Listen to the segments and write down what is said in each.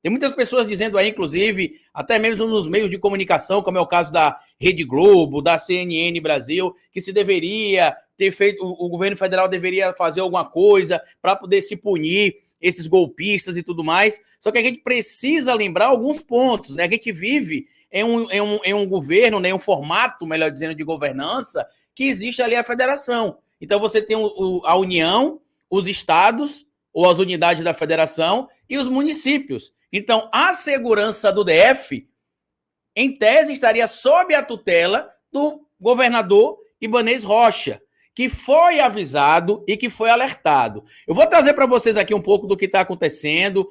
Tem muitas pessoas dizendo aí, inclusive, até mesmo nos meios de comunicação, como é o caso da Rede Globo, da CNN Brasil, que se deveria ter feito, o governo federal deveria fazer alguma coisa para poder se punir esses golpistas e tudo mais. Só que a gente precisa lembrar alguns pontos, né? A gente vive em um governo, né, um formato, melhor dizendo, de governança, que existe ali a federação. Então você tem a União, os estados, ou as unidades da federação, e os municípios. Então, a segurança do DF, em tese, estaria sob a tutela do governador Ibanez Rocha, que foi avisado e que foi alertado. Eu vou trazer para vocês aqui um pouco do que está acontecendo.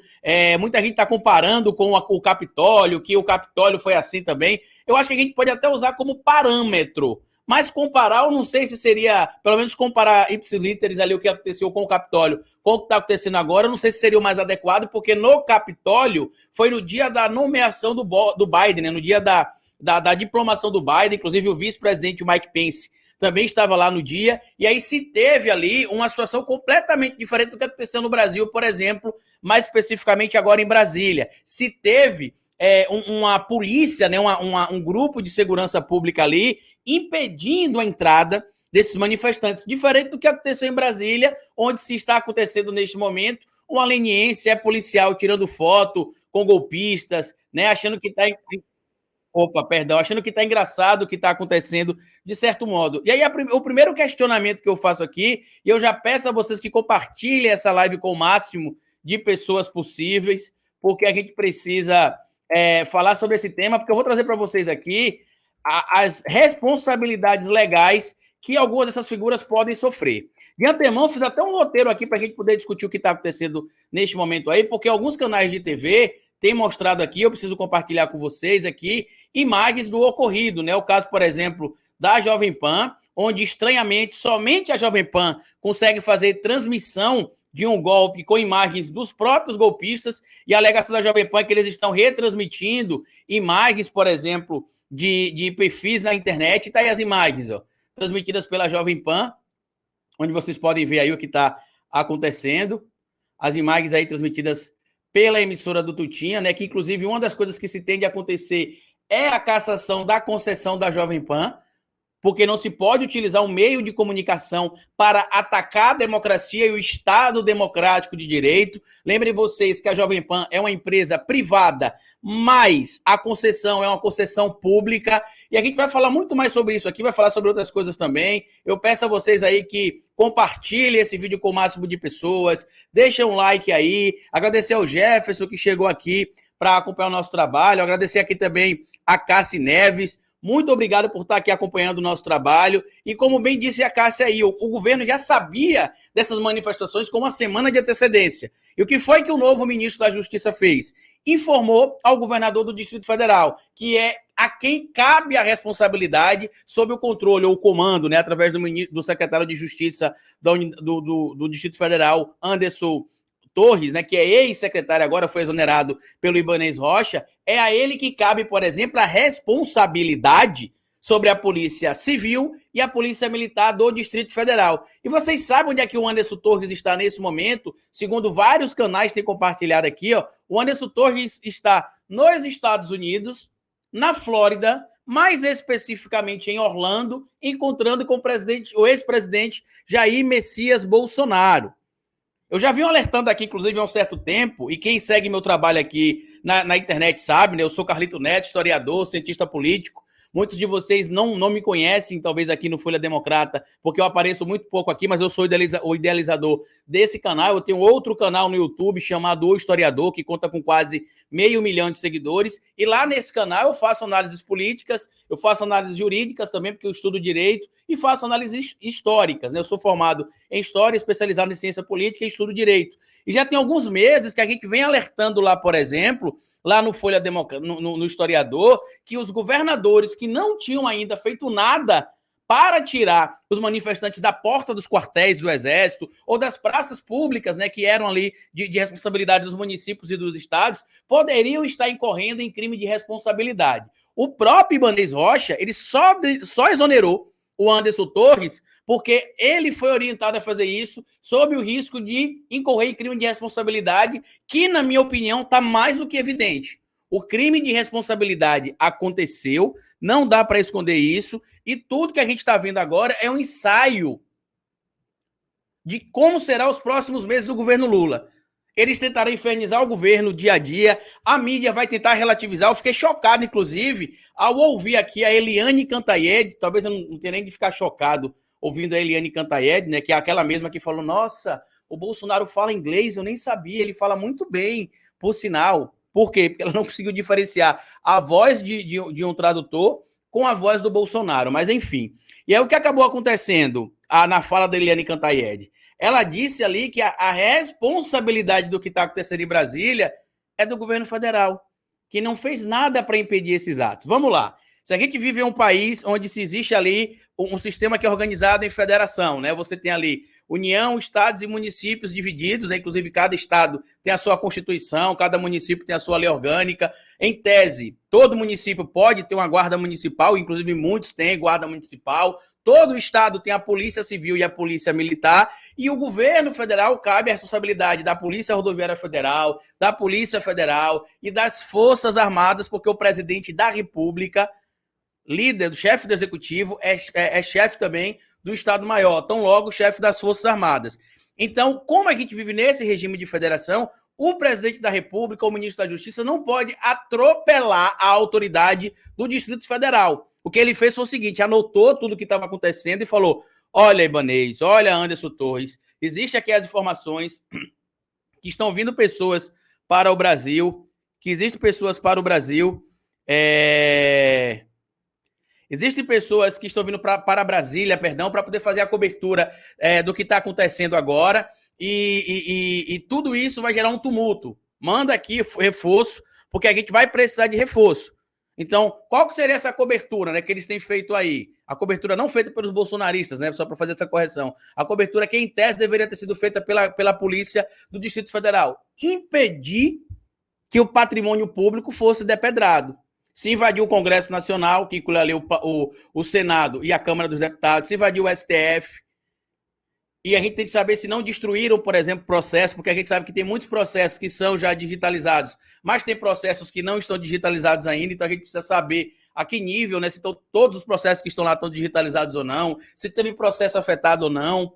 Muita gente está comparando com o Capitólio, que o Capitólio foi assim também. Eu acho que a gente pode até usar como parâmetro, mas comparar, eu não sei se seria, pelo menos comparar ipsilíteres ali o que aconteceu com o Capitólio com o que está acontecendo agora, eu não sei se seria o mais adequado, porque no Capitólio foi no dia da nomeação do Biden, né? No dia da diplomação do Biden, inclusive o vice-presidente, o Mike Pence, também estava lá no dia, e aí se teve ali uma situação completamente diferente do que aconteceu no Brasil, por exemplo, mais especificamente agora em Brasília. Se teve uma polícia, né, um grupo de segurança pública ali, impedindo a entrada desses manifestantes, diferente do que aconteceu em Brasília, onde se está acontecendo neste momento, um aleniense policial tirando foto com golpistas, né, achando que está... achando que está engraçado o que está acontecendo, de certo modo. E aí, o primeiro questionamento que eu faço aqui, e eu já peço a vocês que compartilhem essa live com o máximo de pessoas possíveis, porque a gente precisa falar sobre esse tema, porque eu vou trazer para vocês aqui as responsabilidades legais que algumas dessas figuras podem sofrer. De antemão, fiz até um roteiro aqui para a gente poder discutir o que está acontecendo neste momento aí, porque alguns canais de TV têm mostrado aqui, eu preciso compartilhar com vocês aqui, imagens do ocorrido, né? O caso, por exemplo, da Jovem Pan, onde, estranhamente, somente a Jovem Pan consegue fazer transmissão de um golpe com imagens dos próprios golpistas, e a alegação da Jovem Pan é que eles estão retransmitindo imagens, por exemplo, de perfis na internet. Tá aí as imagens, ó, transmitidas pela Jovem Pan, onde vocês podem ver aí o que está acontecendo. As imagens aí transmitidas pela emissora do Tutinha, né? Que, inclusive, uma das coisas que se tende a acontecer é a cassação da concessão da Jovem Pan, porque não se pode utilizar um meio de comunicação para atacar a democracia e o Estado democrático de direito. Lembrem vocês que a Jovem Pan é uma empresa privada, mas a concessão é uma concessão pública, e a gente vai falar muito mais sobre isso aqui, vai falar sobre outras coisas também. Eu peço a vocês aí que compartilhem esse vídeo com o máximo de pessoas, deixem um like aí, agradecer ao Jefferson que chegou aqui para acompanhar o nosso trabalho, agradecer aqui também a Cassi Neves. Muito obrigado por estar aqui acompanhando o nosso trabalho. E como bem disse a Cássia aí, o governo já sabia dessas manifestações com uma semana de antecedência. E o que foi que o novo ministro da Justiça fez? Informou ao governador do Distrito Federal, que é a quem cabe a responsabilidade sob o controle ou o comando, né, através do secretário de Justiça do Distrito Federal, Anderson Torres, né, que é ex-secretário, agora foi exonerado pelo Ibanez Rocha, é a ele que cabe, por exemplo, a responsabilidade sobre a Polícia Civil e a Polícia Militar do Distrito Federal. E vocês sabem onde é que o Anderson Torres está nesse momento? Segundo vários canais têm compartilhado aqui, ó, o Anderson Torres está nos Estados Unidos, na Flórida, mais especificamente em Orlando, encontrando com o ex-presidente Jair Messias Bolsonaro. Eu já vim alertando aqui, inclusive, há um certo tempo, e quem segue meu trabalho aqui na internet sabe, né? Eu sou Carlito Neto, historiador, cientista político. Muitos de vocês não me conhecem, talvez aqui no Folha Democrata, porque eu apareço muito pouco aqui, mas eu sou o idealizador desse canal. Eu tenho outro canal no YouTube chamado O Historiador, que conta com quase 500 mil de seguidores. E lá nesse canal eu faço análises políticas, eu faço análises jurídicas também, porque eu estudo direito, e faço análises históricas, né? Eu sou formado em História, especializado em Ciência Política e estudo direito. E já tem alguns meses que a gente vem alertando lá, por exemplo, lá no Folha no Historiador, que os governadores que não tinham ainda feito nada para tirar os manifestantes da porta dos quartéis do Exército ou das praças públicas, né, que eram ali de responsabilidade dos municípios e dos estados, poderiam estar incorrendo em crime de responsabilidade. O próprio Ibanez Rocha, ele só exonerou o Anderson Torres porque ele foi orientado a fazer isso sob o risco de incorrer em crime de responsabilidade, que, na minha opinião, está mais do que evidente. O crime de responsabilidade aconteceu, não dá para esconder isso, e tudo que a gente está vendo agora é um ensaio de como serão os próximos meses do governo Lula. Eles tentarão infernizar o governo dia a dia, a mídia vai tentar relativizar. Eu fiquei chocado, inclusive, ao ouvir aqui a Eliane Cantanhede, talvez eu não tenha nem de ficar chocado ouvindo a Eliane Cantanhede, né, que é aquela mesma que falou, nossa, o Bolsonaro fala inglês, eu nem sabia, ele fala muito bem, por sinal. Por quê? Porque ela não conseguiu diferenciar a voz de um tradutor com a voz do Bolsonaro, mas enfim. E aí o que acabou acontecendo na fala da Eliane Cantanhede? Ela disse ali que a responsabilidade do que está acontecendo em Brasília é do governo federal, que não fez nada para impedir esses atos. Vamos lá. Se a gente vive em um país onde se existe ali um sistema que é organizado em federação, né? Você tem ali União, estados e municípios divididos, né? Inclusive cada estado tem a sua constituição, cada município tem a sua lei orgânica. Em tese, todo município pode ter uma guarda municipal, inclusive muitos têm guarda municipal. Todo o estado tem a polícia civil e a polícia militar, e o governo federal cabe a responsabilidade da Polícia Rodoviária Federal, da Polícia Federal e das Forças Armadas, porque o presidente da República, líder, do chefe do executivo, é chefe também do Estado-Maior, tão logo chefe das Forças Armadas. Então, como a gente vive nesse regime de federação, o presidente da República, o ministro da Justiça, não pode atropelar a autoridade do Distrito Federal. O que ele fez foi o seguinte, anotou tudo o que estava acontecendo e falou, olha, Ibanez, olha, Anderson Torres, existe aqui as informações que estão vindo pessoas para o Brasil, que existem pessoas para o Brasil, existem pessoas que estão vindo para Brasília, perdão, para poder fazer a cobertura do que está acontecendo agora, e tudo isso vai gerar um tumulto. Manda aqui reforço, porque a gente vai precisar de reforço. Então, qual que seria essa cobertura, né, que eles têm feito aí? A cobertura não feita pelos bolsonaristas, né, só para fazer essa correção. A cobertura que, em tese, deveria ter sido feita pela polícia do Distrito Federal. Impedir que o patrimônio público fosse depedrado. Se invadiu o Congresso Nacional, que inclui ali o Senado e a Câmara dos Deputados, se invadiu o STF, e a gente tem que saber se não destruíram, por exemplo, processos, porque a gente sabe que tem muitos processos que são já digitalizados, mas tem processos que não estão digitalizados ainda, então a gente precisa saber a que nível, né, se todos os processos que estão lá estão digitalizados ou não, se teve processo afetado ou não.